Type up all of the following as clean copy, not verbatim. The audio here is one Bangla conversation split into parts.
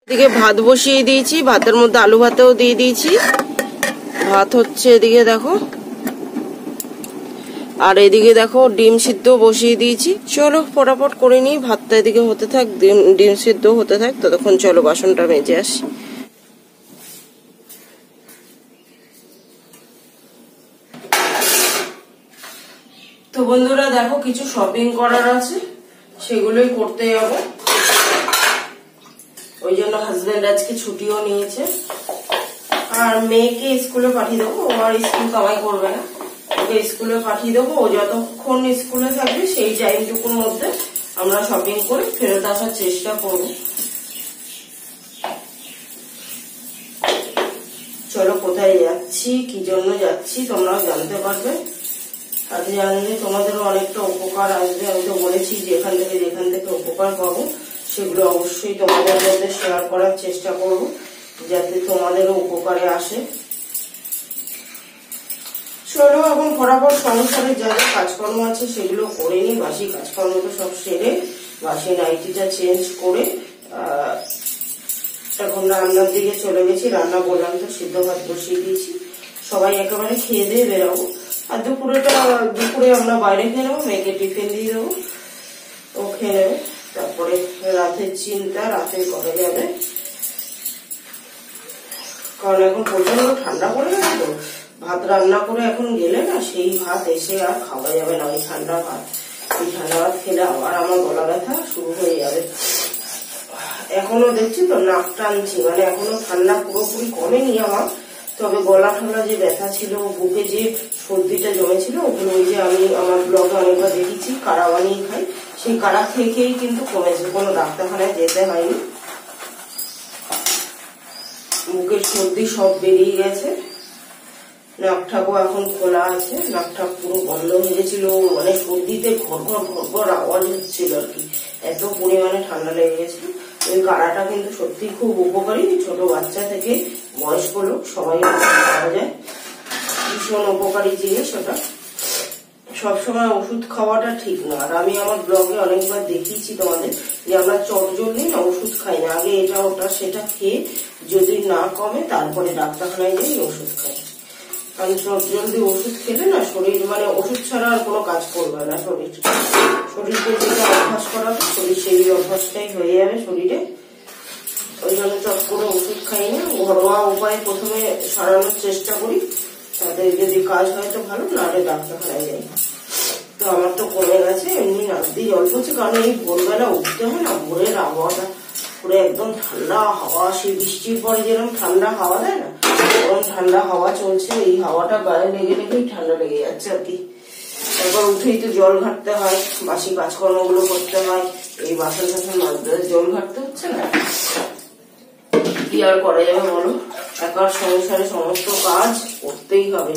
এদিকে ভাত বসিয়ে দিয়েছি, ভাতের মধ্যে আলু ভাতেও দিয়ে দিয়েছি। ভাত হচ্ছে এদিকে দেখো, আর এদিকে দেখো ডিম সিদ্ধ বসিয়ে দিয়েছি। চলো ফটাফট করে নিই, ভাতটা এদিকে হতে থাক, ডিম সিদ্ধ হতে থাক, ততক্ষণ চলো বাসনটা মেজে আসি। তো বন্ধুরা দেখো কিছু শপিং করার আছে, সেগুলোই করতে যাবো। ওই জন্য হাজবেন্ড আজকে ছুটিও নিয়েছে, আর মেয়েকে স্কুলে পাঠিয়ে দেবো। ও আর স্কুল কামাই করবে না, ওকে স্কুলে পাঠিয়ে দেবো। ও যতক্ষণ স্কুলে থাকবে সেই টাইমটুকুর মধ্যে আমরা শপিং করে ফেরত আসার চেষ্টা করবো। চলো কোথায় যাচ্ছি, কি জন্য যাচ্ছি তোমরাও জানতে পারবে, আর জানলে তোমাদেরও অনেকটা উপকার আসবে। আমি তো বলেছি যেখান থেকে উপকার পাবো সেগুলো অবশ্যই তোমাদের মধ্যে শেয়ার করার চেষ্টা করব, যাতে তোমাদেরও উপকারে আসে। চলো এখন ফটাফট সংসারে যা যা কাজকর্ম আছে সেগুলো করে নি। বাসি কাজকর্ম তো সব সেরে বাসি নাইটিটা চেঞ্জ করে এখন রান্নার দিকে চলে গেছি। রান্না বললাম তো, সিদ্ধ ভাত বসিয়ে দিয়েছি, সবাই একেবারে খেয়ে দিয়ে বেরোবো। আর দুপুরে আমরা বাইরে খেয়ে নেবো, মেয়েকে টিফিন দিয়ে দেবো, ও খেয়ে নেবে। তারপরে রাতের চিন্তা রাতে করা যাবে, কারণ এখন প্রচন্ড ঠান্ডা পড়ে গেছে তো। ভাত রান্না করে এখন গেলে না, সেই ভাত এসে আর খাওয়া যাবে না, ওই ঠান্ডা ভাত। ওই ঠান্ডা ভাত খেলে আবার আমার গলা ব্যথা শুরু হয়ে যাবে। এখনো দেখছি তো নাক টানছি, মানে এখনো ঠান্ডা পুরোপুরি কমেনি আমার, তবে গলা ঠান্ডা যে ব্যথা ছিল, বুকে যে সর্দিটা জমেছিল, ওগুলো ওই যে আমি আমার ব্লগে অনেকবার দেখেছি কাড়া বানিয়ে খাই, সেই কাড়া খেয়েই কিন্তু কমেছে, কোনো ডাক্তারখানায় যেতে হয়নি। বুকের সর্দি সব বেরিয়ে গেছে, নাকটাও এখন খোলা আছে, নাকটা পুরো বন্ধ হয়ে গেছিল, মানে সর্দিতে ঘর আওয়াজ হচ্ছিল আর কি, এত পরিমাণে ঠান্ডা লেগে গেছিল। ওই কাড়াটা কিন্তু সত্যি খুব উপকারী, ছোট বাচ্চা থেকে বয়স্ক লোক সবাই পাওয়া যায়, ভীষণ উপকারী জিনিস ওটা। সবসময় ওষুধ খাওয়াটা ঠিক না, আর আমি আমার ব্লগে অনেকবার দেখিয়েছি তোমাদের যে আমরা চটজলদি না ওষুধ খাই না, আগে এটা ওটা সেটা খেয়ে যদি না কমে তারপরে ডাক্তারখানায় যাই ওষুধ খাই। কারণ চটজলদি ওষুধ খেলে না শরীর, মানে ওষুধ ছাড়া আর কোনো কাজ করবে না শরীরকে যেটা অভ্যাস করাবে শরীর সেই অভ্যাসটাই হয়ে যাবে শরীরে। ওই জন্য চট করে ওষুধ খাই না, ঘরোয়া উপায়ে প্রথমে সারানোর চেষ্টা করি, তাদের যদি কাজ হয় তো ভালো, না হলে ডাক্তারখানায় যাই। তো আমার তো কমে গেছে, এমনি নাক দিয়ে জল পড়ছে, কারণ এই ভোরবেলা উঠতে হয় না, ভোরের আবহাওয়াটা পুরো একদম ঠান্ডা হাওয়া, সেই বৃষ্টির পরে যেরকম ঠান্ডা হাওয়া দেয় না, এরকম ঠান্ডা হাওয়া চলছে, এই হাওয়াটা গায়ে লেগেই ঠান্ডা লেগে যাচ্ছে আর কি। একবার উঠেই তো জল ঘাটতে হয়, বাসি কাজকর্ম গুলো করতে হয়, এই বাসন টাসন মাজতে জল ঘাটতে হচ্ছে না, কি আর করা যাবে বলো, একার সংসারে সমস্ত কাজ করতেই হবে,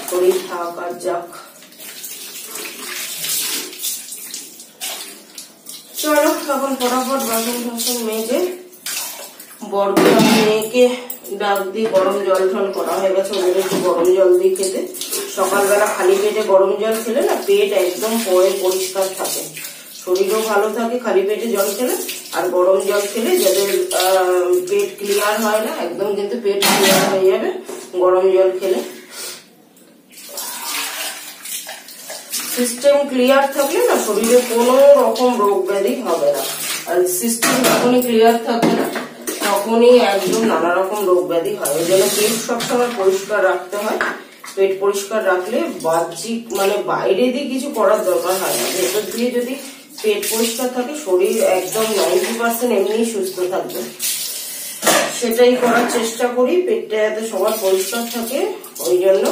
শরীর থাক আর যাক। চলো এখন ফটাফট বাসন টাসন মেজে বড় মেয়েকে ডাক দিয়ে গরম জল টল করা হয়ে গেছে, ওদের একটু গরম জল দিয়ে খেতে। সকালবেলা খালি পেটে গরম জল খেলে না পেট একদম পরিষ্কার থাকে, শরীরও ভালো থাকে খালি পেটে জল খেলে। আর গরম জল খেলে যাদের পেট ক্লিয়ার হয় না, একদম কিন্তু পেট ক্লিয়ার হয়ে যাবে গরম জল খেলে। সিস্টেম ক্লিয়ার থাকলে না শরীরে কোনো রকম রোগ ব্যাধি হবে না, আর সিস্টেম যখনই ক্লিয়ার থাকবে না তখনই একদম নানা রকম রোগ ব্যাধি হয়। ওই জন্য পেট সবসময় পরিষ্কার রাখতে হয়, পেট পরিষ্কার রাখলে বাহ্যিক মানে বাইরে দিয়ে কিছু করার দরকার হয় না, ভেতর দিয়ে যদি পেট পরিষ্কার থাকে শরীর একদম 90% এমনি সুস্থ থাকবে। সেটাই করার চেষ্টা করি, পেটটা যাতে সবার পরিষ্কার থাকে। ওই জন্য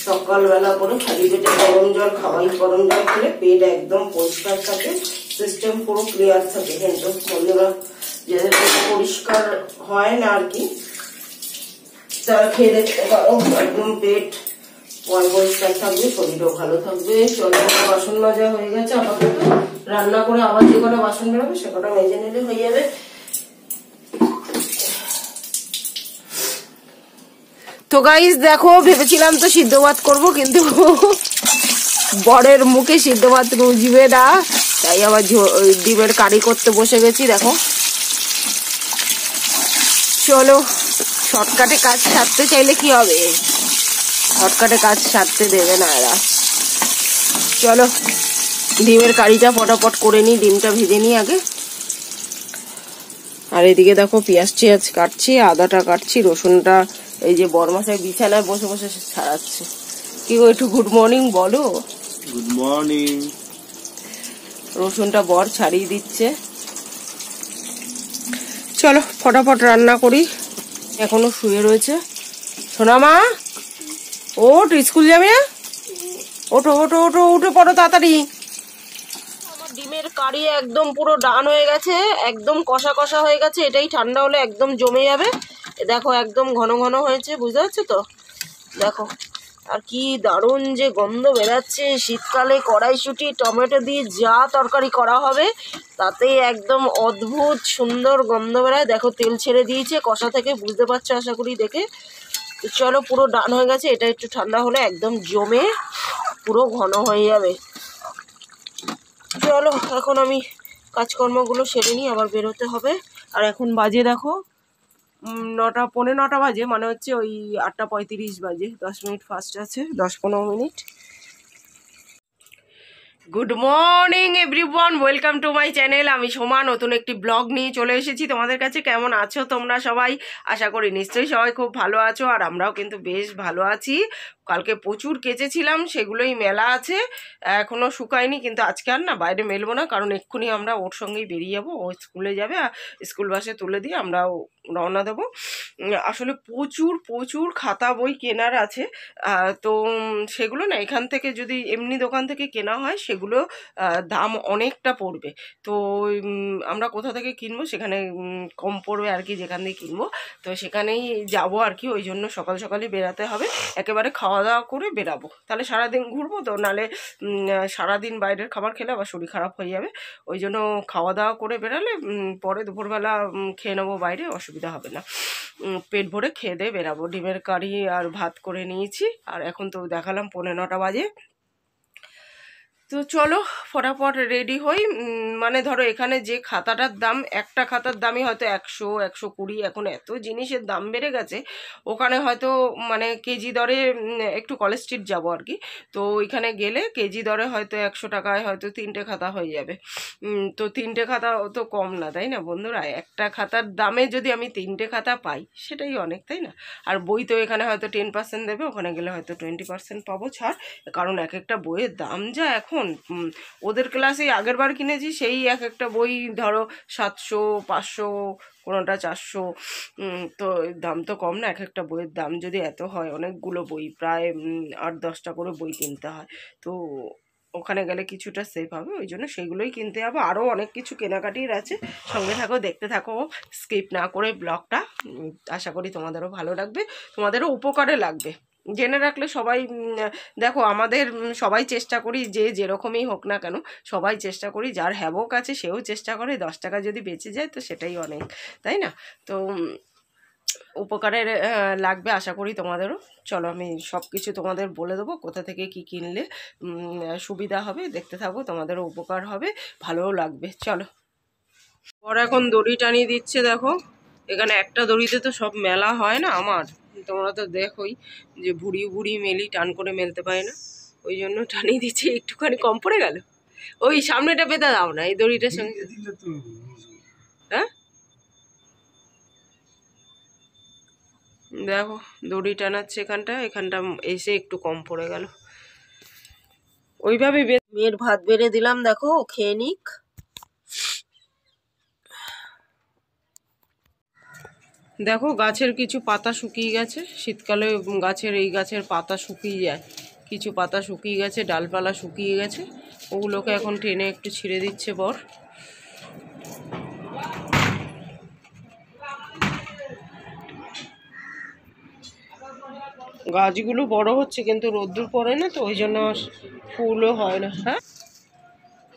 সকালবেলা করে খালি পেটে গরম জল খাওয়াই, গরম জল খেলে পেট একদম পরিষ্কার থাকে, সিস্টেম পুরো ক্লিয়ার থাকে। কিন্তু বন্ধুরা যাদের পেট পরিষ্কার হয় না আর কি, তারা খেয়ে দেখতে পারো, একদম পেট পরিষ্কার থাকবে, শরীরও ভালো থাকবে। চলো বাসন মাজা হয়ে গেছে, আপাতত রান্না করে আবার যে কটা বাসন বেরোবে সে কটা মেজে নিলে হয়ে যাবে। তো গাইস দেখো, ভেবেছিলাম তো সিদ্ধ ভাত করবো, কিন্তু বরের মুখে সিদ্ধ ভাত রুজবে না, তাই আবার ডিমের কারি করতে বসে গেছি। দেখো চলো, শর্টকাটে কাজ সারতে চাইলে কি হবে, শর্টকাটে কাজ সারতে দেবে না এরা। চলো ডিমের কারিটা ফটাফট করে নিই, ডিমটা ভেজে নিই আগে। আর এদিকে দেখো পেঁয়াজ টিয়াজ কাটছি, আদাটা কাটছি, রসুনটা এই যে বরমাসায় বিছানায় বসে বসে ছাড়াচ্ছে। কি গো একটু গুড মর্নিং বলো। Good morning. রসুনটা বর ছাড়িয়ে দিচ্ছে। চলো ফটাফট রান্না করি, এখনো শুয়ে রয়েছে। সোনা মা ওঠ, স্কুল যাবে না? ওঠো ওঠো ওঠো, উঠে পড়ো তাড়াতাড়ি। আমার ডিমের কারি একদম পুরো ডান হয়ে গেছে, একদম কষা কষা হয়ে গেছে। এটাই ঠান্ডা হলে একদম জমে যাবে। দেখো একদম ঘন ঘন হয়েছে, বুঝতে পারছো তো? দেখো আর কি দারুণ যে গন্ধ বেরাচ্ছে। শীতকালে কড়াইশুঁটি টমেটো দিয়ে যা তরকারি করা হবে তাতে একদম অদ্ভুত সুন্দর গন্ধ বেরায়। দেখো তেল ছেড়ে দিয়েছে কষা থেকে, বুঝতে পারছো আশা করি দেখে। তো চলো পুরো ডান হয়ে গেছে, এটা একটু ঠান্ডা হলে একদম জমে পুরো ঘন হয়ে যাবে। চলো এখন আমি কাজকর্মগুলো সেরে নিই, আবার বেরোতে হবে। আর এখন বাজে দেখো 9টা, পৌনে 9টা বাজে, মানে হচ্ছে ওই 8টা 35 বাজে। 10 মিনিট ফাস্ট আছে, 10-15 minute. Good morning everyone, welcome to my channel. আমি সোমা নতুন একটি ব্লগ নিয়ে চলে এসেছি তোমাদের কাছে। কেমন আছো তোমরা সবাই? আশা করি নিশ্চয়ই সবাই খুব ভালো আছো, আর আমরাও কিন্তু বেশ ভালো আছি। কালকে প্রচুর কেচেছিলাম, সেগুলোই মেলা আছে, এখনও শুকায়নি। কিন্তু আজকে আর না বাইরে মেলবো না, কারণ এক্ষুনি আমরা ওর সঙ্গেই বেরিয়ে যাবো। ও স্কুলে যাবে, আর স্কুল বাসে তুলে দিয়ে আমরাও রওনা দেবো। আসলে প্রচুর প্রচুর খাতা বই কেনার আছে, তো সেগুলো না এখান থেকে যদি এমনি দোকান থেকে কেনা হয় সেগুলো দাম অনেকটা পড়বে। তো আমরা কোথা থেকে কিনবো, সেখানে কম পড়বে আর কি, যেখান থেকে কিনবো। তো সেখানেই যাবো আর কি। ওই জন্য সকাল সকালই বেরাতে হবে, একেবারে খাওয়া দাওয়া করে বেরাবো। তাহলে সারাদিন ঘুরবো তো, নাহলে সারাদিন বাইরের খাবার খেলে আবার শরীর খারাপ হয়ে যাবে। ওই জন্য খাওয়া দাওয়া করে বেরালে পরে দুপুরবেলা খেয়ে নেবো বাইরে, অসুবিধা হবে না। পেট ভরে খেয়ে দিয়ে বেরাবো। ডিমের কারি আর ভাত করে নিয়েছি, আর এখন তো দেখালাম 9:45 বাজে। তো চলো ফটাফট রেডি হই। মানে ধরো এখানে যে খাতাটার দাম, একটা খাতার দামই হয়তো 100-120, এখন এত জিনিসের দাম বেড়ে গেছে। ওখানে হয়তো মানে কেজি দরে, একটু কলেজ স্ট্রিট যাবো আর কি, তো ওইখানে গেলে কেজি দরে হয়তো 100 টাকায় হয়তো 3টে খাতা হয়ে যাবে। তো 3টে খাতা তো কম না, তাই না বন্ধুরা? একটা খাতার দামে যদি আমি 3টে খাতা পাই সেটাই অনেক, তাই না? আর বই তো এখানে হয়তো 10% দেবে, ওখানে গেলে হয়তো 20% পাবো ছাড়, কারণ এক একটা বইয়ের দাম যা এখন। ওদের ক্লাসে আগের বার কিনেছি, সেই এক একটা বই ধরো 700-500, কোনোটা 400। তো দাম তো কম না, এক একটা বইয়ের দাম যদি এত হয়, অনেকগুলো বই, প্রায় 8-10টা করে বই কিনতে হয়। তো ওখানে গেলে কিছুটা সেফ হবে, ওই জন্য সেগুলোই কিনতে হবে। আরও অনেক কিছু কেনাকাটির আছে, সঙ্গে থাকো, দেখতে থাকো, স্কিপ না করে ব্লগটা। আশা করি তোমাদেরও ভালো লাগবে, তোমাদেরও উপকারে লাগবে। জেনে রাখলে সবাই, দেখো আমাদের সবাই চেষ্টা করি, যে যেরকমই হোক না কেন সবাই চেষ্টা করি, যার হ্যাবক আছে সেও চেষ্টা করে 10 টাকা যদি বেঁচে যায় তো সেটাই অনেক, তাই না? তো উপকারের লাগবে আশা করি তোমাদেরও। চলো আমি সব কিছু তোমাদের বলে দেবো, কোথা থেকে কি কিনলে সুবিধা হবে। দেখতে থাকো, তোমাদেরও উপকার হবে, ভালোও লাগবে। চলো। ওরা এখন দড়ি টানিয়ে দিচ্ছে, দেখো এখানে একটা দড়িতে তো সব মেলা হয় না আমার, তোমরা তো দেখোই যে ভুড়ি ভুড়ি মেলি, টান করে মেলতে পারে না, ওই জন্য টানিয়ে দিচ্ছে। একটুখানি কম পড়ে গেল, ওই সামনেটা বেঁধে দাও না এই দড়িটার সঙ্গে। হ্যাঁ দেখো দড়ি টানাচ্ছে এখানটা, এখানটা এসে একটু কম পড়ে গেল। ওইভাবে মেয়ের ভাত বেড়ে দিলাম, দেখো খেয়ে নিক। দেখো গাছের কিছু পাতা শুকিয়ে গেছে, শীতকালে এই গাছের পাতা শুকিয়ে যায়, কিছু পাতা শুকিয়ে গেছে, ডালপালা শুকিয়ে গেছে, ওগুলোকে এখন টেনে একটু ছিঁড়ে দিচ্ছে বর। গাছগুলো বড় হচ্ছে কিন্তু রোদ্দুর পড়ে না, তো ওই জন্য ফুলও হয় না। হ্যাঁ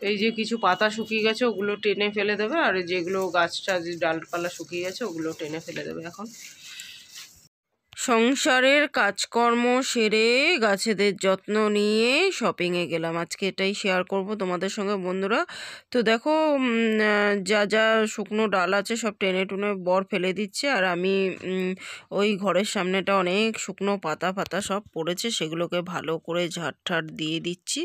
এই যে কিছু পাতা শুকিয়ে গেছে, ওগুলো টেনে ফেলে দেবে, আর যেগুলো গাছটা যে ডালপালা শুকিয়ে গেছে ওগুলো টেনে ফেলে দেবে এখন। সংসারের কাজকর্ম সেরে গাছেদের যত্ন নিয়ে শপিংয়ে গেলাম। আজকে এটাই শেয়ার করব তোমাদের সঙ্গে বন্ধুরা। তো দেখো যা যা শুকনো ডাল আছে সব টেনে টুনে বর ফেলে দিচ্ছে, আর আমি ওই ঘরের সামনেটা অনেক শুকনো পাতা ফাতা সব পড়েছে, সেগুলোকে ভালো করে ঝাড় ঠাড় দিয়ে দিচ্ছি।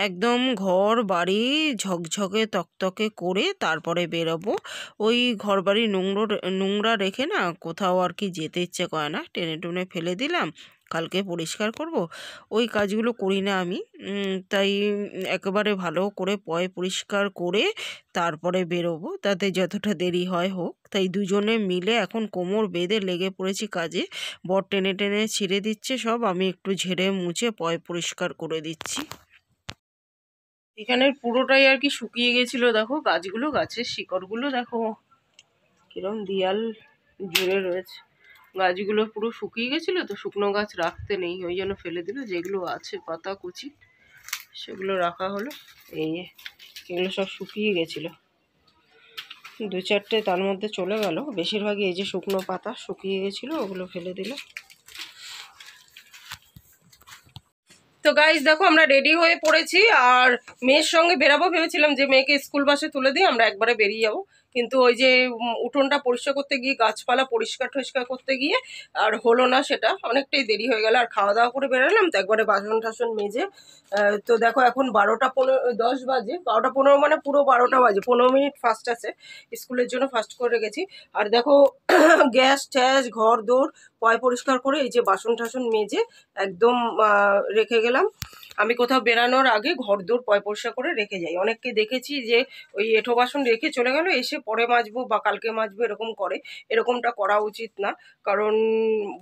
একদম ঘর বাড়ি ঝকঝকে তকতকে করে তারপরে বেরোবো। ওই ঘর বাড়ি নোংরা রেখে না কোথাও আর কি যেতে ইচ্ছে করে না, টেনে টুনে ফেলে দিলাম, কালকে পরিষ্কার করব, ওই কাজগুলো করি না আমি। তাই একেবারে ভালো করে পরিষ্কার করে তারপরে বেরোবো, তাতে যতটা দেরি হয় হোক। তাই দুজনে মিলে এখন কোমর বেঁধে লেগে পড়েছি কাজে। বর টেনে টেনে ছিঁড়ে দিচ্ছে সব, আমি একটু ঝেড়ে মুছে পরিষ্কার করে দিচ্ছি। এখানের পুরোটাই আর কি শুকিয়ে গেছিলো, দেখো গাছগুলো, গাছের শিকড়গুলো দেখো কিরম দিয়াল জুড়ে রয়েছে। গাছগুলো পুরো শুকিয়ে গেছিলো, তো শুকনো গাছ রাখতে নেই, ওই জন্য ফেলে দিল। যেগুলো আছে পাতা কুচি সেগুলো রাখা হলো। এই এগুলো সব শুকিয়ে গেছিলো, দু চারটে তার মধ্যে চলে গেল, বেশিরভাগই এই যে শুকনো পাতা শুকিয়ে গেছিলো, ওগুলো ফেলে দিল। তো গাইস দেখো আমরা রেডি হয়ে পড়েছি, আর মেয়ের সঙ্গে বেরাবো ভেবেছিলাম যে মেয়েকে স্কুল বাসে তুলে দিয়ে আমরা একবারে বেরিয়ে যাবো, কিন্তু ওই যে উঠোনটা পরিষ্কার করতে গিয়ে, গাছপালা পরিষ্কার করতে গিয়ে আর হলো না, সেটা অনেকটাই দেরি হয়ে গেল। আর খাওয়া দাওয়া করে বেরোলাম তো একবারে বাসন টাসন মেজে। তো দেখো এখন 12:10 বাজে, 12:15 মানে পুরো 12টা বাজে, 15 মিনিট ফাস্ট আছে, স্কুলের জন্য ফাস্ট করে রেখেছি। আর দেখো গ্যাস ট্যাস ঘর দৌড় পরিষ্কার করে এই যে বাসন টাসন মেজে একদম রেখে গেলাম। আমি কোথাও বেরানোর আগে ঘর দৌড় পরিষ্কার করে রেখে যাই। অনেককে দেখেছি যে ওই এঁঠো বাসন রেখে চলে গেল, এসে পরে মাজবো বা কালকে মাজবো এরকম করে। এরকমটা করা উচিত না, কারণ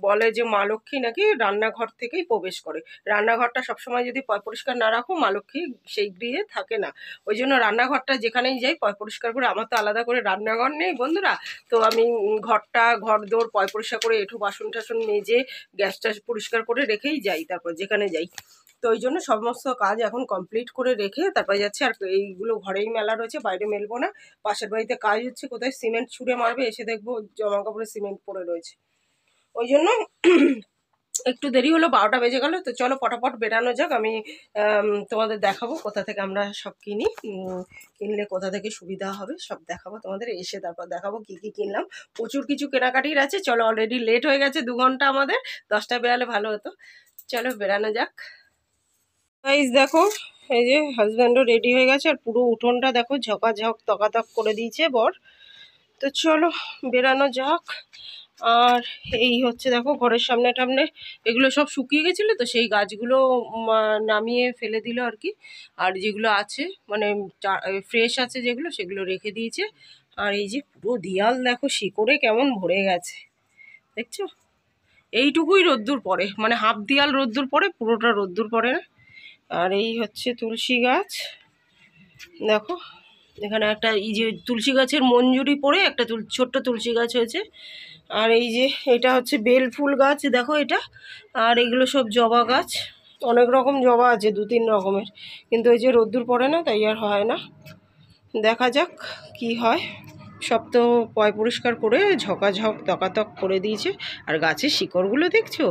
বলে যে মা লক্ষ্মী নাকি রান্নাঘর থেকেই প্রবেশ করে। রান্নাঘরটা সবসময় যদি পরিষ্কার না রাখো, মা লক্ষ্মী সেই গৃহে থাকে না। ওই জন্য রান্নাঘরটা যেখানেই যাই পরিষ্কার করে, আমার তো আলাদা করে রান্নাঘর নেই বন্ধুরা, তো আমি ঘর দৌড় পরিষ্কার করে এঁঠো বাসন টাসন মেজে গ্যাস ট্যাস পরিষ্কার করে রেখেই যাই তারপর যেখানে যাই। তো ওই জন্য সমস্ত কাজ এখন কমপ্লিট করে রেখে তারপরে যাচ্ছে। আর এইগুলো ঘরেই মেলা রয়েছে, বাইরে মেলবো না। পাশের বাড়িতে কাজ হচ্ছে, কোথায় সিমেন্ট ছুঁড়ে মারবে, এসে দেখবো জামা কাপড়ে সিমেন্ট পড়ে রয়েছে। ওই জন্য একটু দেরি হলো, 12টা বেজে গেল। তো চলো পটাপট বেরানো যাক। আমি তোমাদের দেখাবো কোথা থেকে আমরা সব কিনি, কিনলে কোথা থেকে সুবিধা হবে সব দেখাবো তোমাদের, এসে তারপর দেখাবো কি কি কিনলাম। প্রচুর কিছু কেনাকাটির আছে। চলো, অলরেডি লেট হয়ে গেছে 2 ঘন্টা আমাদের, 10টা বেরালে ভালো হতো। চলো বেরানো যাক। গাইস দেখো এই যে হাজব্যান্ডও রেডি হয়ে গেছে, আর পুরো উঠোনটা দেখো ঝকাঝক তকাতক করে দিয়েছে বর। তো চলো বেরানো যাক। আর এই হচ্ছে দেখো ঘরের সামনে টামনে এগুলো সব শুকিয়ে গেছিলো, তো সেই গাছগুলো নামিয়ে ফেলে দিল আর কি। আর যেগুলো আছে মানে ফ্রেশ আছে যেগুলো, সেগুলো রেখে দিয়েছে। আর এই যে পুরো দেয়াল দেখো শিকড়ে কেমন ভরে গেছে, দেখছো? এইটুকুই রোদ্দুর পড়ে, মানে হাফ দেয়াল রোদ্দুর পড়ে, পুরোটা রোদ্দুর পড়ে না। আর এই হচ্ছে তুলসী গাছ, দেখো এখানে একটা এই যে তুলসী গাছের মঞ্জুরি পড়ে একটা ছোট্ট তুলসী গাছ হয়েছে। আর এই যে এটা হচ্ছে বেল ফুল গাছ, দেখো এটা। আর এগুলো সব জবা গাছ, অনেক রকম জবা আছে, 2-3 রকমের, কিন্তু ওই যে রোদ্দুর পড়ে না তাই আর হয় না। দেখা যাক কি হয়। সব তো পরিষ্কার করে ঝকাঝক তকাতক করে দিয়েছে। আর গাছের শিকড়গুলো দেখছো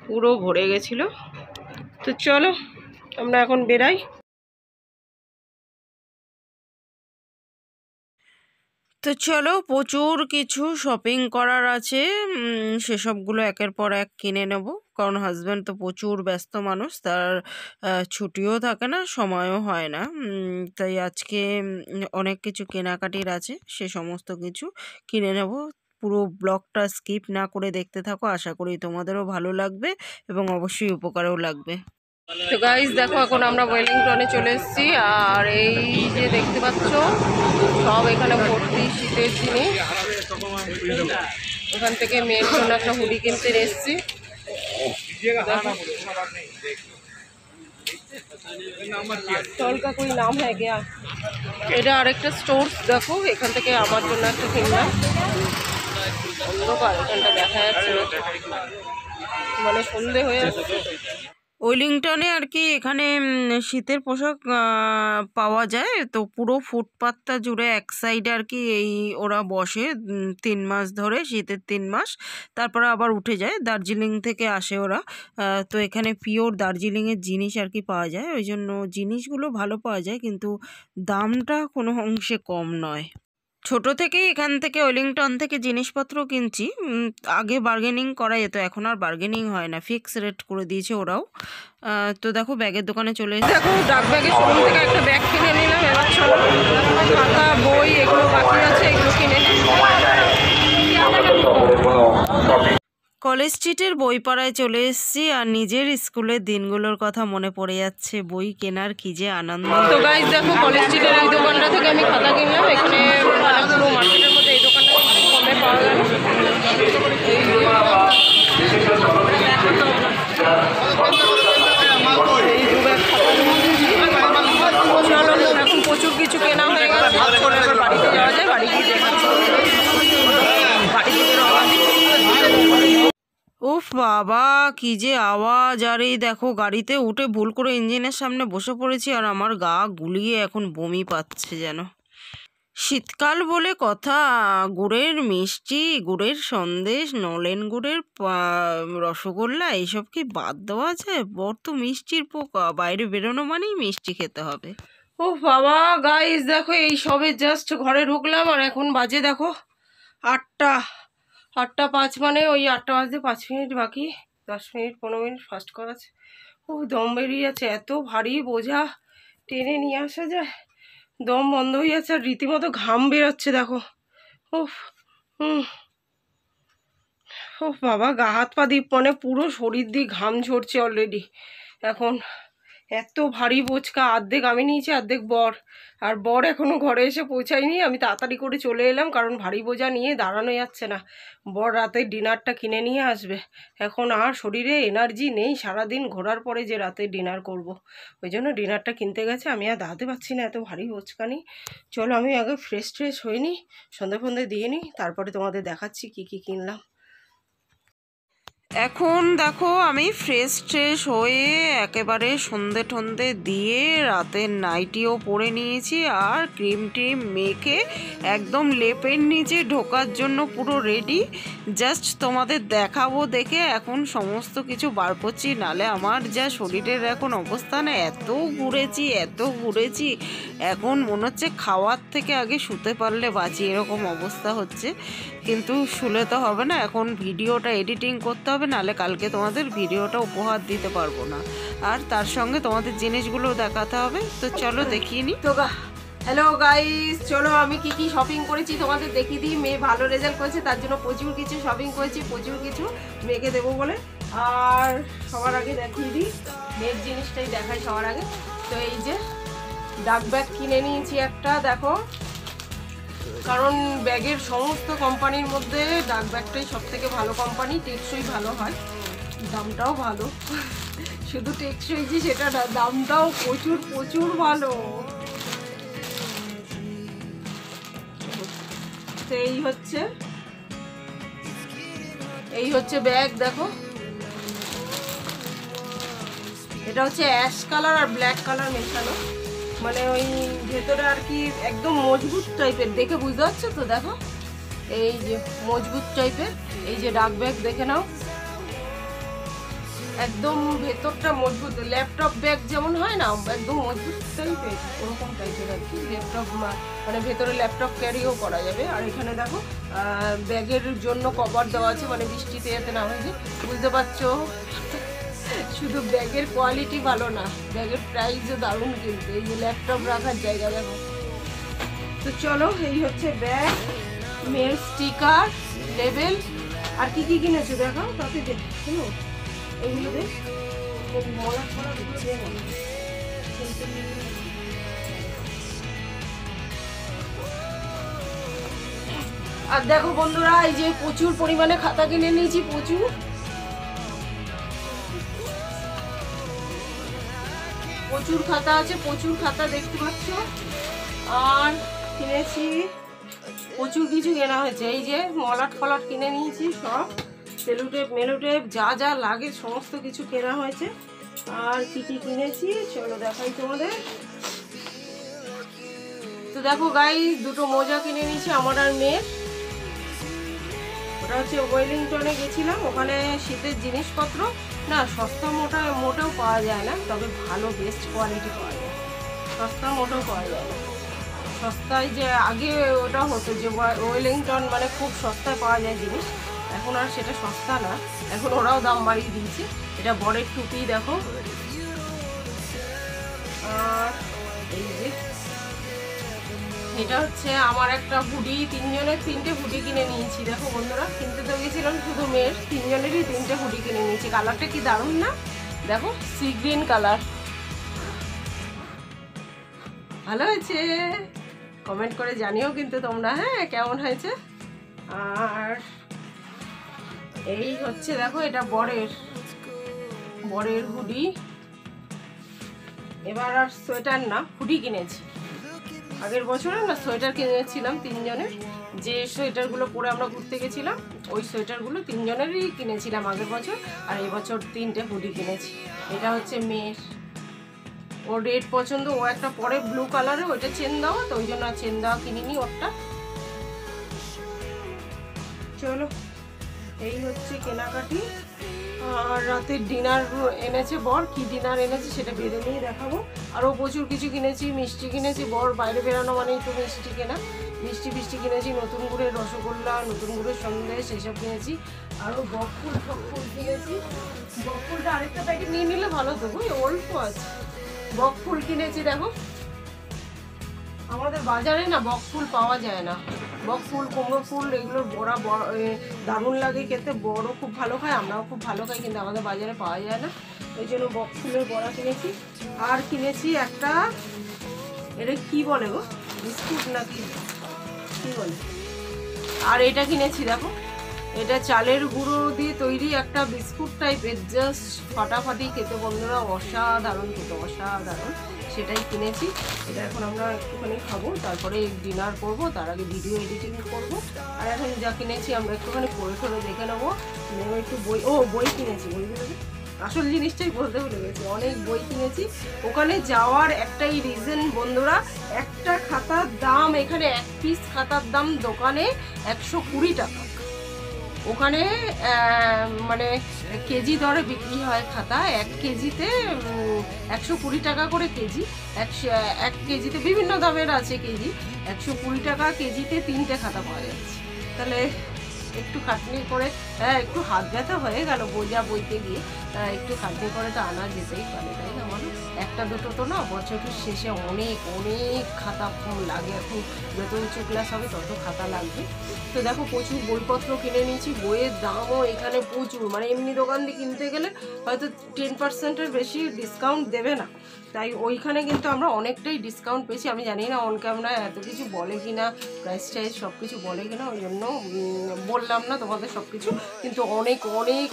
পুরো ভরে গেছিল। তো চলো আমরা এখন বেরাই। তো চলো, প্রচুর কিছু শপিং করার আছে, সেসবগুলো একের পর এক কিনে নেব, কারণ হাজব্যান্ড তো প্রচুর ব্যস্ত মানুষ, তার ছুটিও থাকে না, সময়ও হয় না। তাই আজকে অনেক কিছু কেনাকাটির আছে, সে সমস্ত কিছু কিনে নেব। পুরো ব্লগটা স্কিপ না করে দেখতে থাকো, আশা করি তোমাদেরও ভালো লাগবে এবং অবশ্যই উপকারেও লাগবে। তো গাইস দেখো এখন আমরা ওয়েলিংটনে চলে এসেছি, আর এই যে দেখতে পাচ্ছ সব এখানে ভর্তি শীতের জিনিস। ওখান থেকে মেয়ের জন্য একটা হুডি কিনতে এসেছি। কোই নাম হ্যাঁ গিয়া, এটা আরেকটা স্টোর দেখো, এখান থেকে আমার জন্য একটা কিনলাম। অন্ধকার, এখানটা দেখা যাচ্ছে না, মানে সন্ধে হয়ে যাচ্ছে। ওয়েলিংটনে আর কি এখানে শীতের পোশাক পাওয়া যায়। তো পুরো ফুটপাতটা জুড়ে এক সাইডে আর কি এই ওরা বসে 3 মাস ধরে, শীতের 3 মাস, তারপরে আবার উঠে যায়। দার্জিলিং থেকে আসে ওরা। তো এখানে পিওর দার্জিলিংয়ের জিনিস আর কি পাওয়া যায়, ওই জন্য জিনিসগুলো ভালো পাওয়া যায়, কিন্তু দামটা কোনো অংশে কম নয়। ছোট থেকেই এখান থেকে ওয়েলিংটন থেকে জিনিসপত্র কিনছি। আগে বার্গেনিং করা যেত, এখন আর বার্গেনিং হয় না, ফিক্স রেট করে দিয়েছে ওরাও। তো দেখো ব্যাগের দোকানে চলে এসেছি। দেখো ডাক ব্যাগের শোরুম থেকে একটা ব্যাগ কিনে নিলাম। এবার চলো খাতা বই এগুলো বাকি আছে, এগুলো কিনে নিই। কলেজ স্ট্রিটের বইপাড়ায় চলে এসেছি, আর নিজের স্কুলের দিনগুলোর কথা মনে পড়ে যাচ্ছে। বই কেনার কি যে আনন্দ। তো গাইস দেখো কলেজ স্ট্রিটের এই দোকানটা থেকে আমি খাতা কিনলাম। এখানে পুরো মার্কেটের মধ্যে এই দোকানটা কমে পাওয়া গেল। চলো এখন প্রচুর কিছু কেনা হয়ে গেছে, এবার বাড়িতে যাওয়া যায়। বাড়ি গিয়ে উফ বাবা কি যে আওয়াজ! আর এই দেখো গাড়িতে উঠে ভুল করে ইঞ্জিনের সামনে বসে পড়েছি, আর আমার গা গুলিয়ে এখন বমি পাচ্ছে যেন। শীতকাল বলে কথা, গুড়ের মিষ্টি, গুড়ের সন্দেশ, নলেন গুড়ের রসগোল্লা এইসব কি বাদ দেওয়া যায়? বর তো মিষ্টির পোকা, বাইরে বেরোনো মানেই মিষ্টি খেতে হবে। ও বাবা গাইস দেখো এই সবে জাস্ট ঘরে ঢুকলাম, আর এখন বাজে দেখো 8টা 5, মানে ওই 8টা বাজতে 5 মিনিট বাকি। 10 মিনিট 15 মিনিট ফাস্ট করা আছে। ও দম বেরিয়ে যাচ্ছে, এত ভারী বোঝা টেনে নিয়ে আসা যায়, দম বন্ধ হয়ে যাচ্ছে, আর রীতিমতো ঘাম বেরোচ্ছে দেখো। উফ ও বাবা গা হাত পা দিয়ে মানে পুরো শরীর দিয়ে ঘাম ঝরছে অলরেডি। এখন এত ভারী বোঝকা, অর্ধেক আমি নিয়েছি অর্ধেক বর, আর বর এখনো ঘরে এসে পৌঁছায়নি। আমি তাড়াতাড়ি করে চলে এলাম, কারণ ভারী বোঝা নিয়ে দাঁড়ানো যাচ্ছে না। বর রাতে ডিনারটা কিনে নিয়ে আসবে, এখন আর শরীরে এনার্জি নেই সারাদিন ঘোরার পরে যে রাতে ডিনার করব। ওই জন্য ডিনারটা কিনতে গেছে, আমি আর দাঁড়াতে পারছি না, এত ভারী বোঝকা নিই। চলো আমি আগে ফ্রেশ হয়ে নিই, সন্ধে ফন্ধে দিয়ে নিই, তারপরে তোমাদের দেখাচ্ছি কি কি কিনলাম। এখন দেখো আমি ফ্রেশ হয়ে একেবারে সন্ধে টন্ধে দিয়ে রাতের নাইটিও পরে নিয়েছি, আর ক্রিম ট্রিম মেখে একদম লেপের নিচে ঢোকার জন্য পুরো রেডি। জাস্ট তোমাদের দেখাবো দেখে এখন সমস্ত কিছু বার করছি, নালে আমার যা শরীরের এখন অবস্থা না, এত ঘুরেছি এখন মনে হচ্ছে খাওয়ার থেকে আগে শুতে পারলে বাঁচি, এরকম অবস্থা হচ্ছে। কিন্তু শুলে তো হবে না, এখন ভিডিওটা এডিটিং করতে হবে, নাহলে কালকে তোমাদের ভিডিওটা উপহার দিতে পারবো না, আর তার সঙ্গে তোমাদের জিনিসগুলো দেখাতে হবে। তো চলো দেখিয়ে নিই। তো হ্যালো গাইস, চলো আমি কি কি শপিং করেছি তোমাদের দেখিয়ে দিই। মেয়ে ভালো রেজাল্ট করেছে, তার জন্য প্রচুর কিছু শপিং করেছি, প্রচুর কিছু মেয়েকে দেবো বলে। আর সবার আগে দেখিয়ে দিই, মেয়ের জিনিসটাই দেখাই সবার আগে। তো এই যে ডাক ব্যাগ কিনে নিয়েছি একটা, দেখো, কারণ ব্যাগের সমস্ত কোম্পানির মধ্যে ডাক ব্যাগটাই সব থেকে ভালো কোম্পানি, টেকসই ভালো হয়, দামটাও ভালো। শুধু টেকসই যে সেটা না, দামটাও প্রচুর ভালো। তো এই হচ্ছে ব্যাগ, দেখো এটা হচ্ছে অ্যাশ কালার আর ব্ল্যাক কালার মেশানো, মানে ওই ভেতরে আর কি একদম মজবুত টাইপের, দেখে বুঝতে পারছো তো? দেখো এই যে মজবুত টাইপের, এই যে ডাক ব্যাগ দেখে নাও, একদম ভেতরটা মজবুত, ল্যাপটপ ব্যাগ যেমন হয় না, একদম মজবুত টাইপের, ওরকম টাইপের আর কি। ল্যাপটপ মানে ভেতরে ল্যাপটপ ক্যারিও করা যাবে। আর এখানে দেখো ব্যাগের জন্য কভার দেওয়া আছে, মানে বৃষ্টিতে যাতে না হয়ে যায়, বুঝতে পারছো? শুধু ব্যাগের কোয়ালিটি ভালো না, ব্যাগের প্রাইসও দারুণ, কিন্তু এই যে ল্যাপটপ রাখার জায়গা দেখো। তো চলো এই হচ্ছে ব্যাগ, মেয়ের স্টিকার, লেবেল, আর কি কি কিনেছো দেখো, তাতে দেখো এইগুলো দেখ, মলা দিচ্ছে না। আর দেখো বন্ধুরা, এই যে প্রচুর পরিমাণে খাতা কিনে নিয়েছি, প্রচুর খাতা আছে, প্রচুর খাতা দেখতে পাচ্ছ। আর কিনেছি প্রচুর কিছু কেনা হয়েছে, এই যে মলাট কিনে নিয়েছি, সব সেলুটেপ মেলুটেপ যা লাগে সমস্ত কিছু কেনা হয়েছে। আর কি কি কিনেছি চলো দেখাই তোমাদের। তো দেখো গাইস, দুটো মোজা কিনে নিয়েছি আমার আর মেয়ের। ওটা হচ্ছে ওয়েলিংটনে গেছিলাম, ওখানে শীতের জিনিসপত্র না সস্তা মোটেও পাওয়া যায় না, তবে ভালো বেস্ট কোয়ালিটি পাওয়া যায়, সস্তা মোটেও পাওয়া যায় না। সস্তায় যে আগে ওটা হতো যে ওয়েলিংটন মানে খুব সস্তায় পাওয়া যায় জিনিস, এখন আর সেটা সস্তা না, এখন ওরাও দাম বাড়িয়ে দিয়েছে। এটা বরের টুপি দেখো, আর এই যে এটা হচ্ছে আমার একটা হুডি, তিনজনের 3টে হুডি কিনে নিয়েছি। দেখো বন্ধুরা, কিনতে তো গেছিলাম শুধু মেয়ের, তিনজনেরই 3টে হুডি কিনে নিয়েছি। কালারটা কি দারুণ না, দেখো সি গ্রিন কালার, ভালো হয়েছে, কমেন্ট করে জানিও কিন্তু তোমরা হ্যাঁ কেমন হয়েছে। আর এই হচ্ছে দেখো এটা বরের হুডি। এবার আর সোয়েটার না, হুডি কিনেছি। আগের বছরে না সোয়েটার কিনেছিলাম তিনজনের, যে সোয়েটারগুলো পরে আমরা ঘুরতে গেছিলাম ওই সোয়েটারগুলো তিনজনেরই কিনেছিলাম আগের বছর, আর এই বছর 3টে হুডি কিনেছি। এটা হচ্ছে মেয়ের, ওর রেড পছন্দ, ও একটা পরে ব্লু কালারে, ওইটা চেন দেওয়া, তো ওই জন্য আর চেন দেওয়া কিনিনি ওরটা। চলো এই হচ্ছে কেনাকাটি। আর রাতের ডিনার এনেছে বর, কি ডিনার এনেছে সেটা বেড়ে নিয়ে দেখাবো। আরও প্রচুর কিছু কিনেছি, মিষ্টি কিনেছি, বর বাইরে বেরানো মানেই তো মিষ্টি কেনা, মিষ্টি কিনেছি, নতুন গুড়ের রসগোল্লা, নতুন গুড়ের সন্দেশ এসব কিনেছি। আরও বকফুল কিনেছি, বকফুলটা আরেকটা প্যাকেট নিয়ে নিলে ভালো তো, ওই অল্প আছে। বকফুল কিনেছি, দেখো আমাদের বাজারে না বকফুল পাওয়া যায় না, বকফুল কুমড়ো ফুল এগুলোর বড়া দারুণ লাগে খেতে, বড়ও খুব ভালো খায়, আমরাও খুব ভালো খাই, কিন্তু আমাদের বাজারে পাওয়া যায় না, ওই জন্য বকফুলের বড়া কিনেছি। আর কিনেছি একটা, এটা কি বলে গো, বিস্কুট নাকি কি বলে, আর এটা কিনেছি দেখো, এটা চালের গুঁড়ো দিয়ে তৈরি একটা বিস্কুট টাইপের, জাস্ট ফাটাফাটি খেতে বন্ধুরা, অসাধারণ খেতে, অসাধারণ, সেটাই কিনেছি। এটা এখন আমরা একটুখানি খাবো, তারপরে ডিনার করব, তার আগে ভিডিও এডিটিং করব। আর এখন যা কিনেছি আমরা একটুখানি পড়ে দেখে নেবো, একটু বই কিনেছি, বইগুলো আসল জিনিসটাই বলতে ভুলে গেছি, অনেক বই কিনেছি। ওখানে যাওয়ার একটাই রিজন বন্ধুরা, একটা খাতার দাম, এখানে 1 পিস খাতার দাম দোকানে 120 টাকা, ওখানে মানে কেজি দরে বিক্রি হয় খাতা, 1 কেজিতে 120 টাকা করে কেজি, 1 কেজিতে বিভিন্ন দামের আছে কেজি, 120 টাকা কেজিতে 3টে খাতা পাওয়া যাচ্ছে। তাহলে একটু খাটনি করে, একটু হাত ব্যথা হয়ে গেল বোঝা বইতে গিয়ে, একটু খাটনি করে তো আনা যেতেই পারে, তাই না বলো? একটা দুটো তো না, বছরের শেষে অনেক খাতা লাগে, এখন যত উঁচু ক্লাস হবে তত খাতা লাগবে। তো দেখো প্রচুর বইপত্র কিনে নিয়েছি, বইয়ের দামও এখানে প্রচুর, মানে এমনি দোকান দিয়ে কিনতে গেলে হয়তো 10%-এর বেশি ডিসকাউন্ট দেবে না, তাই ওইখানে কিন্তু আমরা অনেকটাই ডিসকাউন্ট পেয়েছি। আমি জানি না অন ক্যামেরায় এত কিছু বলে কিনা, প্রাইস টাইস সব কিছু বলে কিনা, ওই জন্য বললাম না তোমাদের সব কিছু, কিন্তু অনেক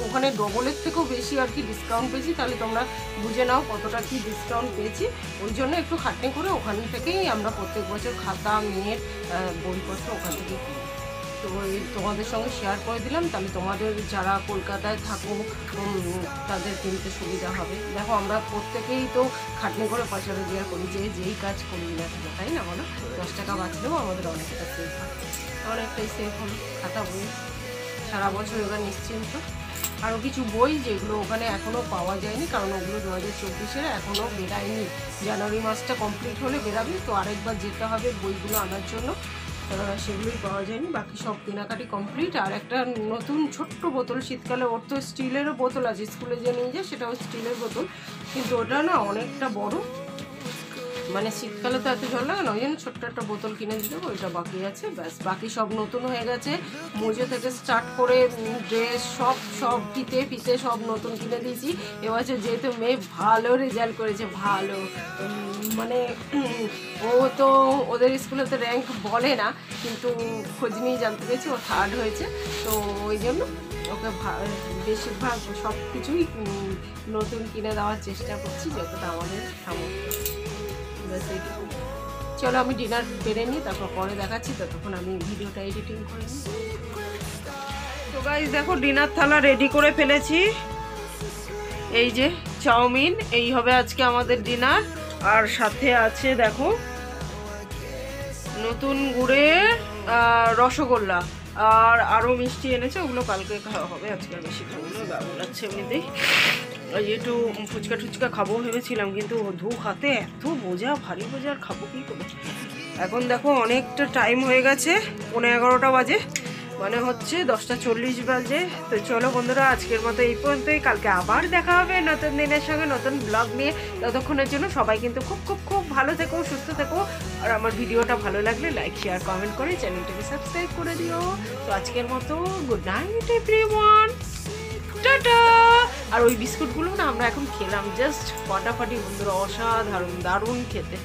ওখানে ডবলের থেকেও বেশি আর কি ডিসকাউন্ট পেয়েছি, তাহলে তোমরা বুঝে নাও কতটা কি ডিসকাউন্ট পেয়েছি। ওই জন্য একটু খাটনি করে ওখান থেকেই আমরা প্রত্যেক বছর খাতা, মেয়ের বইপত্র ওখান থেকে কিনি। তো তোমাদের সঙ্গে শেয়ার করে দিলাম, তাহলে তোমাদের যারা কলকাতায় থাকো তাদের কিনতে সুবিধা হবে। দেখো আমরা প্রত্যেকেই তো খাটনি করে পয়সা রোজগার করি, যেই কাজ করি না থাকে, তাই না বলো? 10 টাকা বাঁচলেও আমাদের অনেকটা সেফ হয়, অনেকটাই সেফ হবে খাতা বই, সারা বছর ওরা নিশ্চিন্ত। আরও কিছু বই যেগুলো ওখানে এখনও পাওয়া যায়নি, কারণ ওগুলো 2024-এর এখনও বেরায়নি, জানুয়ারি মাসটা কমপ্লিট হলে বেরাবে, তো আরেকবার যেতে হবে বইগুলো আনার জন্য, সেগুলোই পাওয়া যায়নি, বাকি সব কেনাকাটি কমপ্লিট। আর একটা নতুন ছোট্ট বোতল, শীতকালে ওর তো স্টিলেরও বোতল আছে, স্কুলে যে নিয়ে যায় সেটাও স্টিলের বোতল, কিন্তু ওটা না অনেকটা বড়, মানে শীতকালে তো এত জল লাগে না, ওই জন্য ছোট্ট একটা বোতল কিনে দিতে হবে, ওইটা বাকি আছে, ব্যাস বাকি সব নতুন হয়ে গেছে। মোজো থেকে স্টার্ট করে ড্রেস সব ফিতে সব নতুন কিনে দিয়েছি। এবছর যেহেতু মেয়ে ভালো রেজাল্ট করেছে, ভালো মানে ও তো ওদের স্কুলে তো র্যাঙ্ক বলে না, কিন্তু খোঁজ নিয়ে জানতে পেরেছি ও 3rd হয়েছে, তো ওই জন্য ওকে বেশিরভাগ সব কিছুই নতুন কিনে দেওয়ার চেষ্টা করছি যতটা আমাদের সামর্থ্য। চলো আমি ডিনার বেড়ে নিই, তারপর পরে দেখাচ্ছি, ততক্ষণ আমি ভিডিওটা এডিটিং করে নিই। তো গাইস দেখো ডিনার থালা রেডি করে ফেলেছি, এই যে চাউমিন, এই হবে আজকে আমাদের ডিনার। আর সাথে আছে দেখো নতুন গুড়ের রসগোল্লা, আর আরও মিষ্টি এনেছে, ওগুলো কালকে খাওয়া হবে, আজকে আর বেশি খাবো না, গা গোলাচ্ছে এমনিতেই। একটু ফুচকা টুচকা খাবো ভেবেছিলাম, কিন্তু ধু হাতে এত বোঝা, ভারী বোঝা, আর খাবো কী করে। এখন দেখো অনেকটা টাইম হয়ে গেছে, 11:15 বাজে, মানে হচ্ছে 10:40 বাজে। তো চলো বন্ধুরা, আজকের মতো এই পর্যন্তই। কালকে আবার দেখা হবে নতুন দিনের সঙ্গে, নতুন ব্লগ নিয়ে। ততক্ষণের জন্য সবাই কিন্তু খুব খুব খুব ভালো থেকো, সুস্থ থেকো। আর আমার ভিডিওটা ভালো লাগলে লাইক শেয়ার কমেন্ট করে চ্যানেলটাকে সাবস্ক্রাইব করে দিও। তো আজকের মতো গুড নাইট এভরিওয়ান, টাটা। আর ওই বিস্কুটগুলো না আমরা এখন খেলাম, জাস্ট ফাটাফাটি বন্ধুরা, অসাধারণ, দারুণ খেতে।